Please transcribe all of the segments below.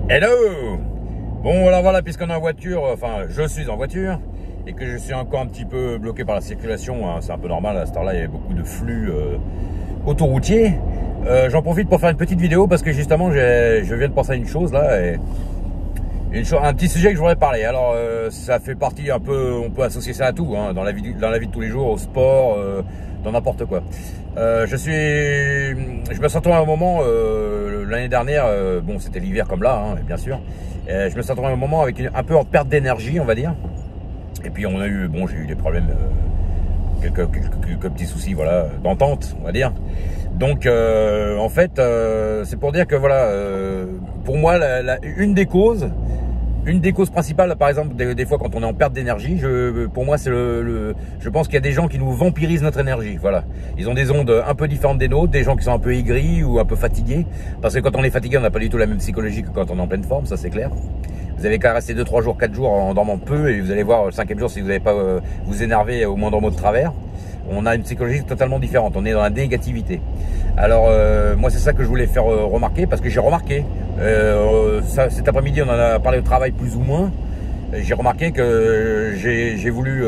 Hello! Bon, alors voilà, puisqu'on est en voiture, enfin, je suis en voiture, et que je suis encore un petit peu bloqué par la circulation, hein, c'est un peu normal, à cette heure-là, il y a beaucoup de flux autoroutier. J'en profite pour faire une petite vidéo, parce que justement, je viens de penser à une chose, là, et un petit sujet que je voudrais parler. Alors, ça fait partie un peu, on peut associer ça à tout, hein, dans la vie de tous les jours, au sport, dans n'importe quoi. Je me suis retrouvé à un moment l'année dernière, bon c'était l'hiver comme là, hein, bien sûr. Je me suis retrouvé à un moment avec un peu en perte d'énergie, on va dire. Et puis on a eu, bon j'ai eu des problèmes, quelques petits soucis, voilà, d'entente, on va dire. Donc en fait, c'est pour dire que voilà, pour moi une des causes principales, par exemple, des fois quand on est en perte d'énergie, pour moi, c'est je pense qu'il y a des gens qui nous vampirisent notre énergie. Voilà. Ils ont des ondes un peu différentes des nôtres, des gens qui sont un peu aigris ou un peu fatigués. Parce que quand on est fatigué, on n'a pas du tout la même psychologie que quand on est en pleine forme, ça c'est clair. Vous avez qu'à rester 2, 3 jours, 4 jours en dormant peu et vous allez voir le 5e jour si vous n'avez pas vous énerver au moindre mot de travers. On a une psychologie totalement différente, on est dans la négativité. Alors moi c'est ça que je voulais faire remarquer, parce que j'ai remarqué, cet après-midi on en a parlé au travail plus ou moins, j'ai remarqué que j'ai voulu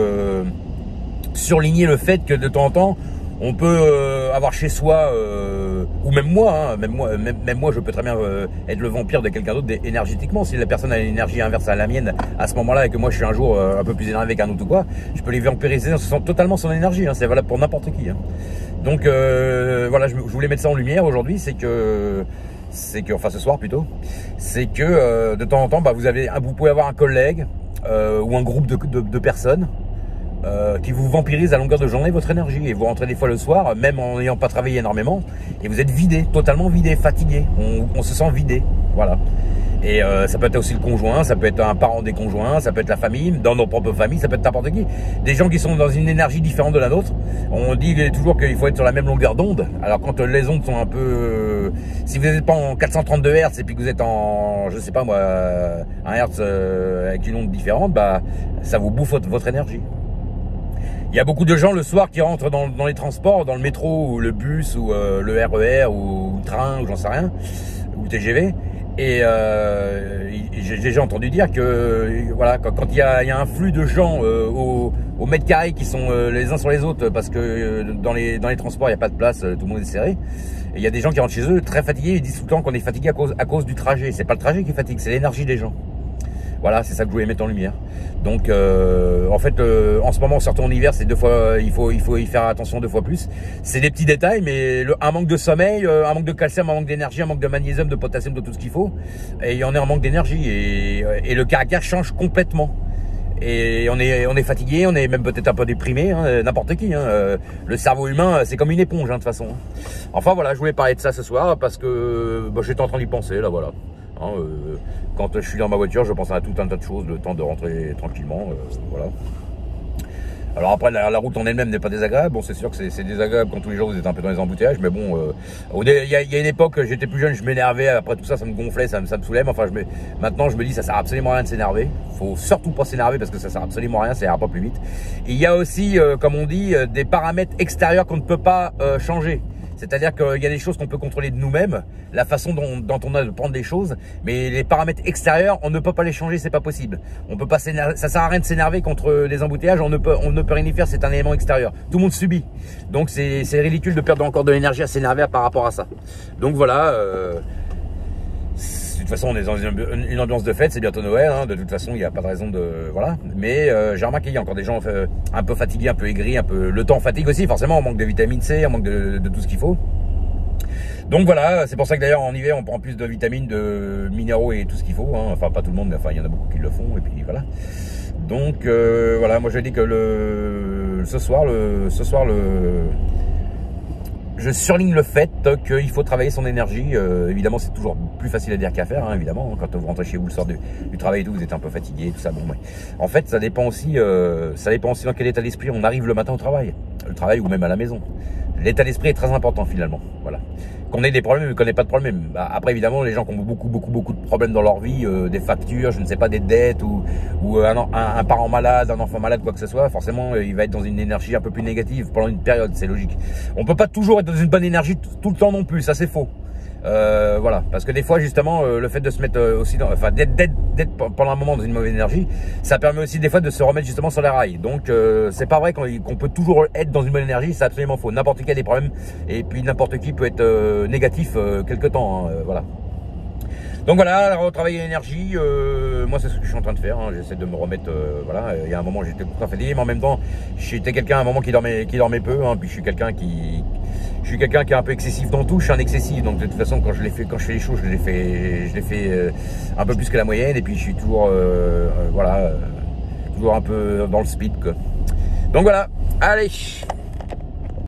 surligner le fait que de temps en temps on peut avoir chez soi, ou même moi, hein, même moi je peux très bien être le vampire de quelqu'un d'autre énergétiquement. Si la personne a une énergie inverse à la mienne à ce moment-là et que moi je suis un jour un peu plus énervé qu'un autre ou quoi, je peux les vampiriser totalement son énergie, hein, c'est valable pour n'importe qui. Hein. Donc voilà, je voulais mettre ça en lumière aujourd'hui, c'est que enfin ce soir plutôt, c'est que de temps en temps, bah, vous pouvez avoir un collègue ou un groupe de personnes qui vous vampirise à longueur de journée votre énergie, et vous rentrez des fois le soir, même en n'ayant pas travaillé énormément, et vous êtes vidé, totalement vidé, fatigué, on se sent vidé, voilà. Et ça peut être aussi le conjoint, ça peut être un parent des conjoints, ça peut être la famille, dans nos propres familles, ça peut être n'importe qui. Des gens qui sont dans une énergie différente de la nôtre. On dit toujours qu'il faut être sur la même longueur d'onde. Alors quand les ondes sont un peu... si vous n'êtes pas en 432 Hz et puis que vous êtes en, je sais pas moi, 1 Hz avec une onde différente, bah ça vous bouffe votre énergie. Il y a beaucoup de gens le soir qui rentrent dans les transports, dans le métro ou le bus ou le RER ou le train ou j'en sais rien, ou TGV. Et j'ai déjà entendu dire que voilà, quand il y a un flux de gens au mètre carré qui sont les uns sur les autres, parce que dans les transports il n'y a pas de place, tout le monde est serré. Et il y a des gens qui rentrent chez eux très fatigués, ils disent tout le temps qu'on est fatigué à cause du trajet. C'est pas le trajet qui fatigue, c'est l'énergie des gens. Voilà, c'est ça que je voulais mettre en lumière. Donc, en fait, en ce moment, surtout en hiver, c'est 2 fois, il faut y faire attention 2 fois plus. C'est des petits détails, mais un manque de sommeil, un manque de calcium, un manque d'énergie, un manque de magnésium, de potassium, de tout ce qu'il faut. Et on est en manque d'énergie et le caractère change complètement. Et on est fatigué, on est même peut-être un peu déprimé, hein, n'importe qui. Hein. Le cerveau humain, c'est comme une éponge, hein, de toute façon. Enfin voilà, je voulais parler de ça ce soir parce que bah, j'étais en train d'y penser, là, voilà. Hein, quand je suis dans ma voiture, je pense à tout un tas de choses, le temps de rentrer tranquillement, voilà. Alors après, la route en elle-même n'est pas désagréable. Bon, c'est sûr que c'est désagréable quand tous les jours vous êtes un peu dans les embouteillages, mais bon, il y a une époque, j'étais plus jeune, je m'énervais, après tout ça, ça me gonflait, ça me saoulait, mais enfin, maintenant, je me dis, ça sert absolument à rien de s'énerver. Faut surtout pas s'énerver parce que ça sert absolument à rien, ça ira pas plus vite. Et il y a aussi, comme on dit, des paramètres extérieurs qu'on ne peut pas changer. C'est-à-dire qu'il y a des choses qu'on peut contrôler de nous-mêmes, la façon dont on a de prendre les choses, mais les paramètres extérieurs, on ne peut pas les changer, c'est pas possible. On peut pas s'énerver, ça sert à rien de s'énerver contre les embouteillages, on ne peut rien y faire, c'est un élément extérieur. Tout le monde subit. Donc c'est ridicule de perdre encore de l'énergie à s'énerver par rapport à ça. Donc voilà, de toute façon, on est dans une ambiance de fête, c'est bientôt Noël, hein, de toute façon, il n'y a pas de raison de... Voilà. Mais j'ai remarqué qu'il y a encore des gens un peu fatigués, un peu aigris, un peu... Le temps fatigue aussi, forcément, on manque de vitamine C, on manque de tout ce qu'il faut. Donc voilà, c'est pour ça que d'ailleurs, en hiver, on prend plus de vitamines, de minéraux et tout ce qu'il faut. Hein. Enfin, pas tout le monde, mais enfin, il y en a beaucoup qui le font, et puis voilà. Donc voilà, moi je dis que ce soir, je surligne le fait qu'il faut travailler son énergie. Évidemment, c'est toujours plus facile à dire qu'à faire, hein, évidemment. Quand vous rentrez chez vous le soir du travail et tout, vous êtes un peu fatigué, tout ça. Bon, ouais. En fait, ça dépend aussi dans quel état d'esprit on arrive le matin au travail. Le travail ou même à la maison. L'état d'esprit est très important finalement. Voilà. Qu'on ait des problèmes ou qu'on n'ait pas de problème. Bah, après, évidemment, les gens qui ont beaucoup de problèmes dans leur vie, des factures, je ne sais pas, des dettes ou un parent malade, un enfant malade, quoi que ce soit, forcément, il va être dans une énergie un peu plus négative pendant une période, c'est logique. On peut pas toujours être dans une bonne énergie tout le temps non plus, ça c'est faux. Voilà, parce que des fois justement le fait de se mettre aussi dans, enfin d'être pendant un moment dans une mauvaise énergie, ça permet aussi des fois de se remettre justement sur les rails. Donc c'est pas vrai qu'on peut toujours être dans une bonne énergie, c'est absolument faux. N'importe qui a des problèmes et puis n'importe qui peut être négatif quelque temps, hein, voilà. Donc voilà, retravailler l'énergie, moi c'est ce que je suis en train de faire, hein. J'essaie de me remettre, voilà, il y a un moment j'étais tout à fait fatigué, mais en même temps j'étais quelqu'un à un moment qui dormait peu, hein. Puis je suis quelqu'un qui est un peu excessif dans tout, je suis un excessif, donc de toute façon quand je fais les choses, je les fais un peu plus que la moyenne, et puis je suis toujours, voilà, toujours un peu dans le speed, quoi. Donc voilà, allez.